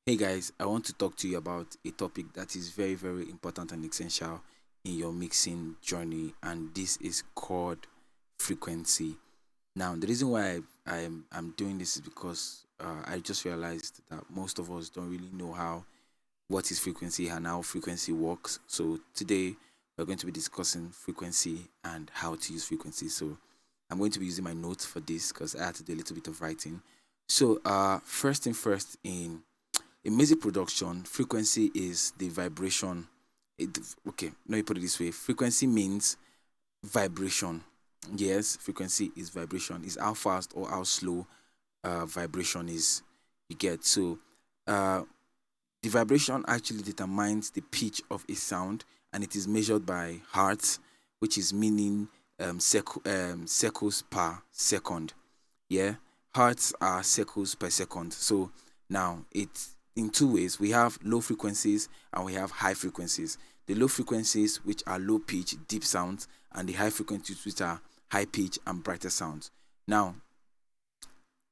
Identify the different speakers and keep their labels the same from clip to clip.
Speaker 1: Hey guys, I want to talk to you about a topic that is very, very important and essential in your mixing journey, and this is called frequency. Now, the reason why I'm doing this is because I just realized that most of us don't really know what is frequency and how frequency works. So today we're going to be discussing frequency and how to use frequency. So I'm going to be using my notes for this because I had to do a little bit of writing. So first thing first, in music production, frequency is the vibration. Okay, let me put it this way: frequency means vibration. Yes, frequency is vibration. Is how fast or how slow vibration is. You get so. Uh, the vibration actually determines the pitch of a sound, and it is measured by hertz, which is meaning circles per second. Yeah, hertz are circles per second. So now it's in two ways. We have low frequencies and we have high frequencies. The low frequencies, which are low pitch, deep sounds, and the high frequencies, which are high pitch and brighter sounds. Now,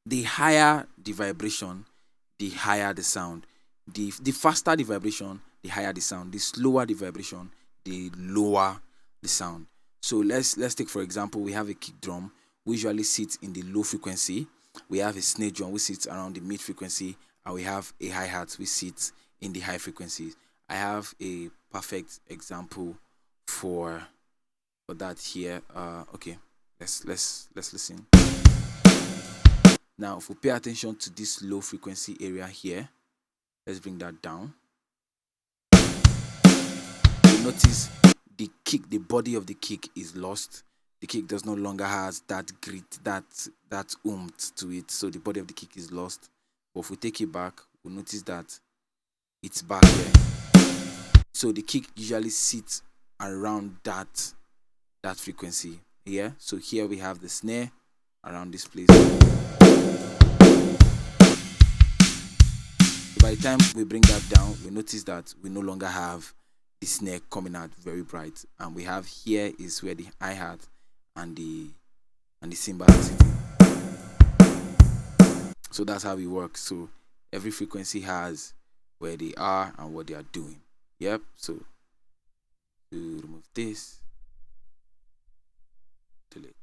Speaker 1: the higher the vibration, the higher the sound. The faster the vibration, the higher the sound. The slower the vibration, the lower the sound. So let's take for example, we have a kick drum which usually sits in the low frequency. We have a snare drum which sits around the mid frequency, and we have a hi hat which sits in the high frequencies. I have a perfect example for that here. Okay, let's listen. Now, if we pay attention to this low frequency area here, let's bring that down. You notice the body of the kick is lost. The kick does no longer has that grit, that oomph to it. So the body of the kick is lost. But if we take it back, we notice that it's back there. So the kick usually sits around that frequency here. So here we have the snare around this place. By the time we bring that down, we notice that we no longer have the snare coming out very bright, and we have here is where the hi hat and the cymbal are sitting. So that's how it works. So every frequency has where they are and what they are doing. Yep. So to remove this, delete.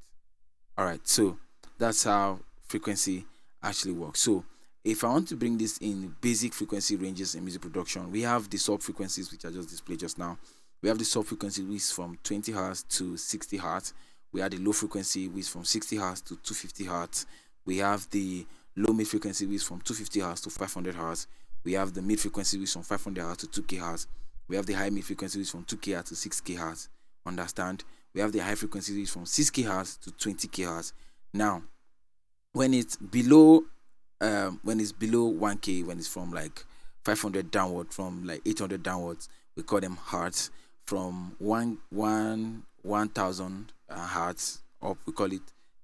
Speaker 1: All right. So that's how frequency actually works. So if I want to bring this in basic frequency ranges in music production, we have the sub frequencies which I just displayed just now. We have the sub frequency which is from 20 hertz to 60 hertz. We have the low frequency which is from 60 hertz to 250 hertz. We have the low mid frequency which is from 250 hertz to 500 hertz. We have the mid frequency which is from 500 hertz to 2k hertz. We have the high mid frequency which is from 2k hertz to 6k hertz. Understand? We have the high frequency which is from 6k hertz to 20k hertz. Now, when it's below 1k, when it's from like 500 downward, from like 800 downwards, we call them hertz. From 1000 hertz up, we call it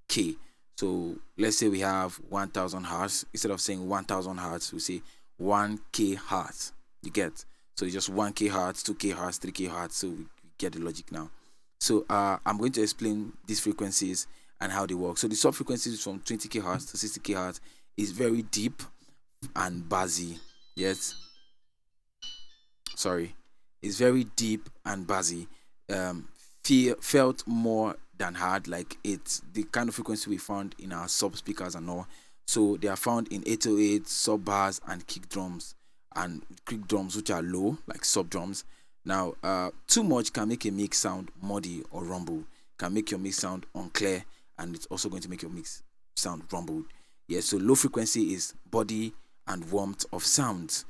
Speaker 1: k. So let's say we have 1000 hertz. Instead of saying 1000 hertz, we say 1k hertz. You get? So it's just 1k hertz, 2k hertz, 3k hertz. So we get the logic now. So I'm going to explain these frequencies and how they work. So the sub frequencies from 20k hertz to 60k hertz is very deep and bassy. Yes, sorry, it's very deep and bassy. Felt more than hard, like it's the kind of frequency we found in our sub speakers and all. So they are found in 808, sub bars, and kick drums which are low, like sub drums. Now, too much can make a mix sound muddy or rumble, can make your mix sound unclear, and it's also going to make your mix sound rumbled. Yeah, so low frequency is body and warmth of sound.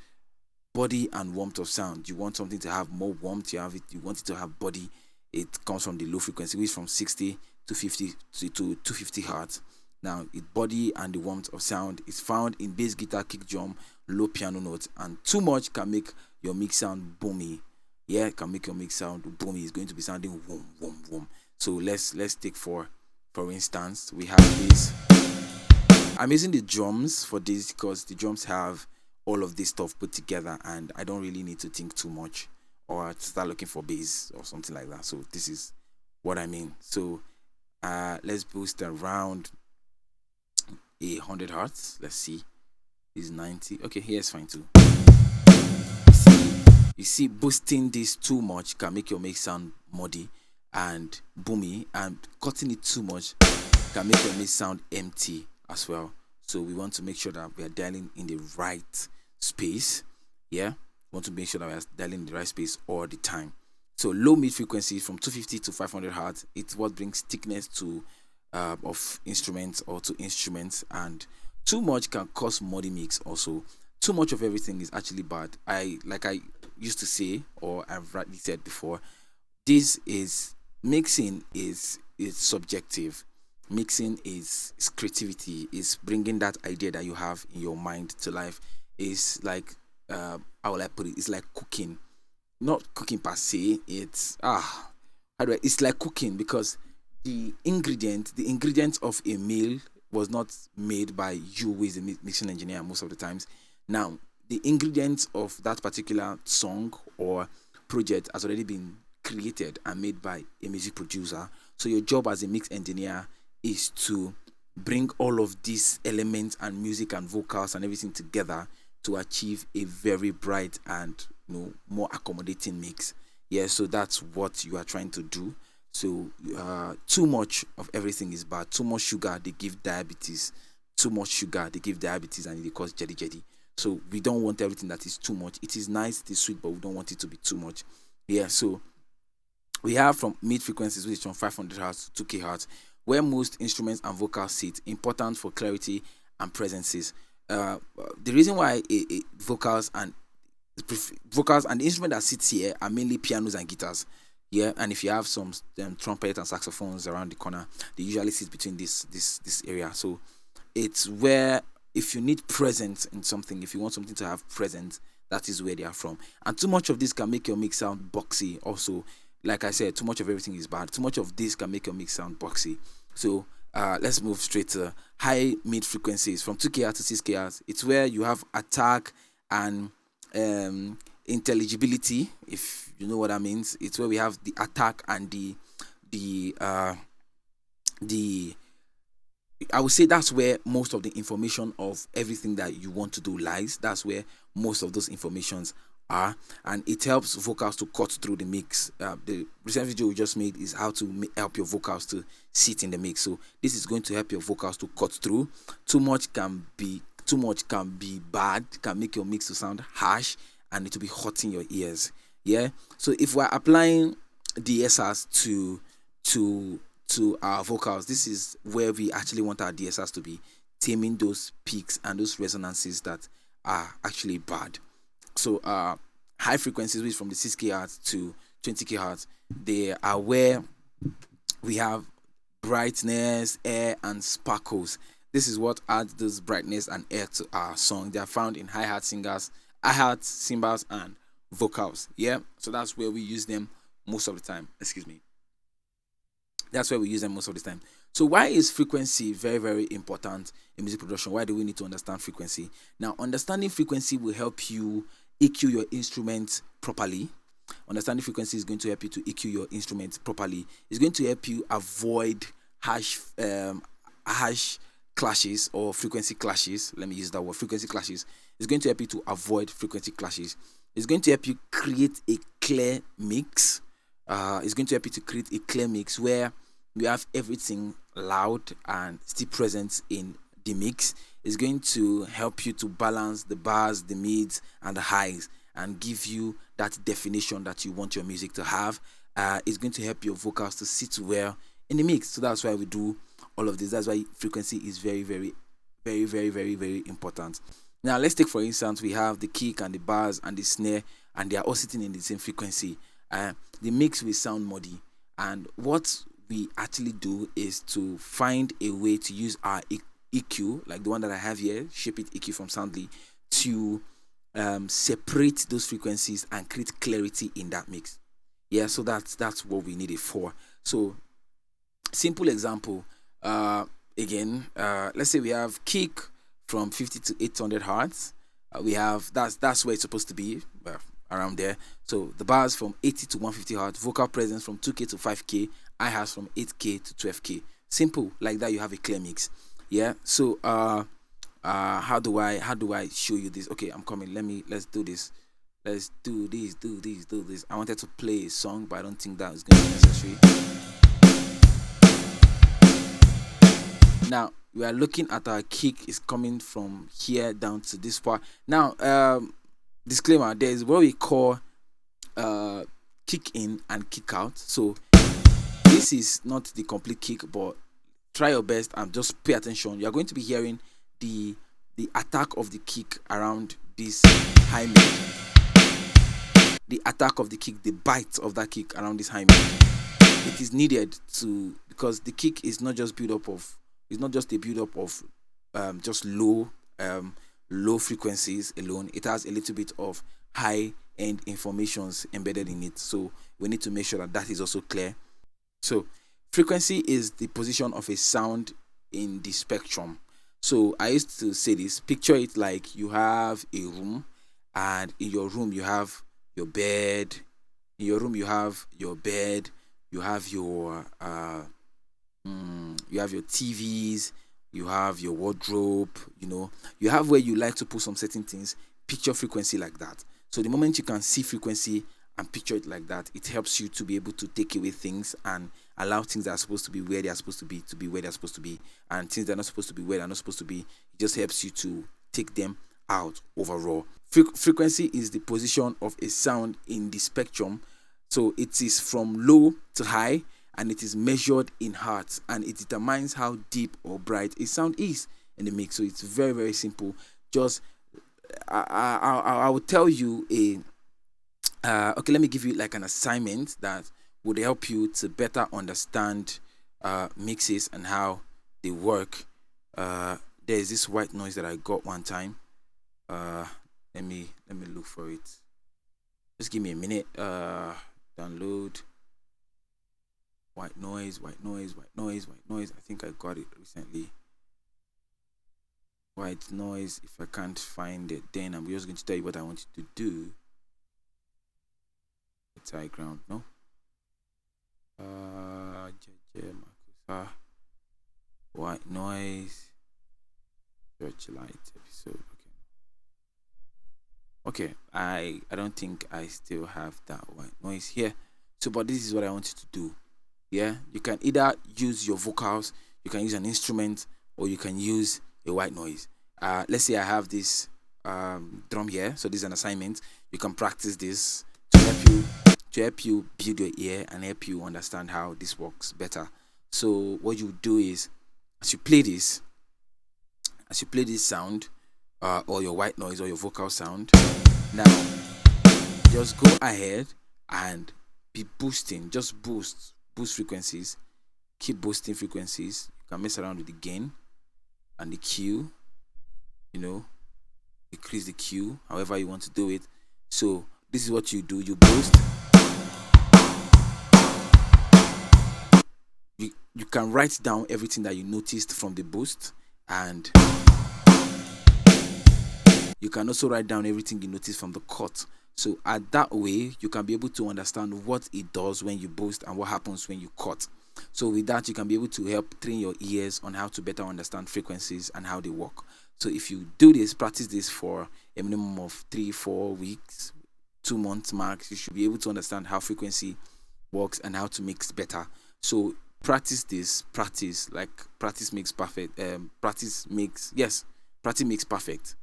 Speaker 1: Body and warmth of sound. You want something to have more warmth, you want it to have body. It comes from the low frequency, which is from 60 to 50 to 250 hertz. Now, its body and the warmth of sound is found in bass guitar, kick drum, low piano notes, and too much can make your mix sound boomy. Yeah, it can make your mix sound boomy. It's going to be sounding boom, boom, boom. So let's take for instance, we have this. I'm using the drums for this because the drums have all of this stuff put together, and I don't really need to think too much or start looking for bass or something like that. So this is what I mean. So let's boost around 100 hertz. Let's see. Is 90. Okay, here's fine too. You see, boosting this too much can make your mix sound muddy and boomy, and cutting it too much can make your mix sound empty as well. So we want to make sure that we are dialing in the right space. Yeah, we want to make sure that we are dialing in the right space all the time. So low mid frequency from 250 to 500 hertz. It's what brings thickness to of instruments or to instruments, and too much can cause muddy mix. Also, too much of everything is actually bad. I used to say, or I've rightly said before, this is mixing is subjective. Mixing is creativity, is bringing that idea that you have in your mind to life. Is like how will I put it, it's like cooking, not cooking per se. It's how do I, it's like cooking because the ingredients of a meal was not made by you who is a mixing engineer most of the times. Now the ingredients of that particular song or project has already been created and made by a music producer. So your job as a mix engineer is to bring all of these elements and music and vocals and everything together to achieve a very bright and more accommodating mix. Yeah, so that's what you are trying to do. So too much of everything is bad. Too much sugar, they give diabetes. Too much sugar, they give diabetes, and it cause jelly jelly. So we don't want everything that is too much. It is nice, it is sweet, but we don't want it to be too much. Yeah, so we have from mid frequencies, which is from 500 hertz to 2K hertz, where most instruments and vocals sit, important for clarity and presences. The reason why vocals and the instrument that sits here are mainly pianos and guitars. Yeah, and if you have some trumpet and saxophones around the corner, they usually sit between this area. So it's where, if you need presence in something, if you want something to have presence, that is where they are from. And too much of this can make your mix sound boxy. Also, like I said, too much of everything is bad. Too much of this can make your mix sound boxy. So let's move straight to high mid frequencies from 2K to 6K hertz. It's where you have attack and intelligibility, if you know what that means. It's where we have the attack and the I would say that's where most of the information of everything that you want to do lies. That's where most of those informations are, and it helps vocals to cut through the mix. The recent video we just made is how to help your vocals to sit in the mix. So this is going to help your vocals to cut through. Too much can be bad, can make your mix to sound harsh, and it will be hurting your ears. Yeah. So if we're applying DSRs to our vocals, this is where we actually want our DSRs to be, taming those peaks and those resonances that are actually bad. So high frequencies, which from the 6K hertz to 20K hertz, they are where we have brightness, air, and sparkles. This is what adds this brightness and air to our song. They are found in hi-hat singers, hi-hat, cymbals, and vocals. Yeah, so that's where we use them most of the time. Excuse me. That's where we use them most of the time. So why is frequency very, very important in music production? Why do we need to understand frequency? Now, understanding frequency will help you EQ your instrument properly. Understanding frequency is going to help you to EQ your instrument properly. It's going to help you avoid harsh clashes or frequency clashes. Let me use that word, frequency clashes. It's going to help you to avoid frequency clashes. It's going to help you create a clear mix. It's going to help you to create a clear mix where you have everything loud and still present in the mix. It's going to help you to balance the bars, the mids, and the highs, and give you that definition that you want your music to have. It's going to help your vocals to sit well in the mix. So that's why we do all of this. That's why frequency is very, very, very, very, very, very important. Now, let's take, for instance, we have the kick and the bars and the snare, and they are all sitting in the same frequency. The mix will sound muddy. And what we actually do is to find a way to use our EQ, like the one that I have here, Shape It EQ from Soundly, to separate those frequencies and create clarity in that mix. Yeah, so that's what we need it for. So, simple example, again, let's say we have kick from 50 to 800 hertz. We have that's where it's supposed to be, around there. So the bars from 80 to 150 hertz, vocal presence from 2K to 5K, hi-hats from 8K to 12K. Simple, like that. You have a clear mix. Yeah. So how do I show you this? Okay, I'm coming. Let's do this. let's do this, do this, do this. I wanted to play a song, but I don't think that is going to be necessary. Now we are looking at our kick is coming from here down to this part. Now, disclaimer: there is what we call uh, kick in and kick out. So this is not the complete kick, but try your best and just pay attention. You are going to be hearing the the attack of the kick around this high mid, the attack of the kick, the bite of that kick around this high mid. It is needed to, because the kick is not just build up of, it's not just a build up of just um, low frequencies alone. It has a little bit of high end informations embedded in it. So we need to make sure that that is also clear. So frequency is the position of a sound in the spectrum. So I used to say this: picture it like you have a room, and in your room you have your bed. In your room you have your bed. You have your you have your TVs. You have your wardrobe. You have where you like to put some certain things. Picture frequency like that. So the moment you can see frequency and picture it like that, it helps you to be able to take away things and allow things that are supposed to be where they are supposed to be where they're supposed to be, and things that are not supposed to be where they're not supposed to be. It just helps you to take them out overall. Frequency is the position of a sound in the spectrum. So it is from low to high, and it is measured in hertz, and it determines how deep or bright a sound is in the mix. So it's very, very simple. Just I will tell you a okay, let me give you like an assignment that would help you to better understand mixes and how they work. There's this white noise that I got one time. Uh, let me look for it. Just give me a minute. Download white noise, white noise, white noise, white noise. I think I got it recently. White noise. If I can't find it, then I'm just going to tell you what I want you to do. It's high ground, no? JJ Marcus. White noise. Searchlight episode. Okay. I don't think I still have that white noise here. So, but this is what I want you to do. Yeah, you can either use your vocals, you can use an instrument, or you can use a white noise. Let's say I have this drum here. So this is an assignment. You can practice this to help you build your ear and help you understand how this works better. So what you do is, as you play this, sound, or your white noise or your vocal sound, now just go ahead and be boosting. Just boost frequencies. Keep boosting frequencies. You can mess around with the gain and the Q. Decrease the Q, however you want to do it. So this is what you do. You boost. You can write down everything that you noticed from the boost, and you can also write down everything you noticed from the cut. So at that way, you can be able to understand what it does when you boost and what happens when you cut. So with that, you can be able to help train your ears on how to better understand frequencies and how they work. So if you do this, practice this for a minimum of 3-4 weeks, 2 months max, you should be able to understand how frequency works and how to mix better. So practice this. Practice makes perfect. Practice makes perfect.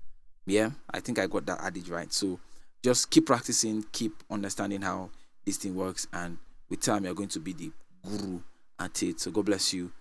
Speaker 1: Yeah, I think I got that adage right. So just keep practicing, keep understanding how this thing works, and with time you're going to be the guru at it. So God bless you.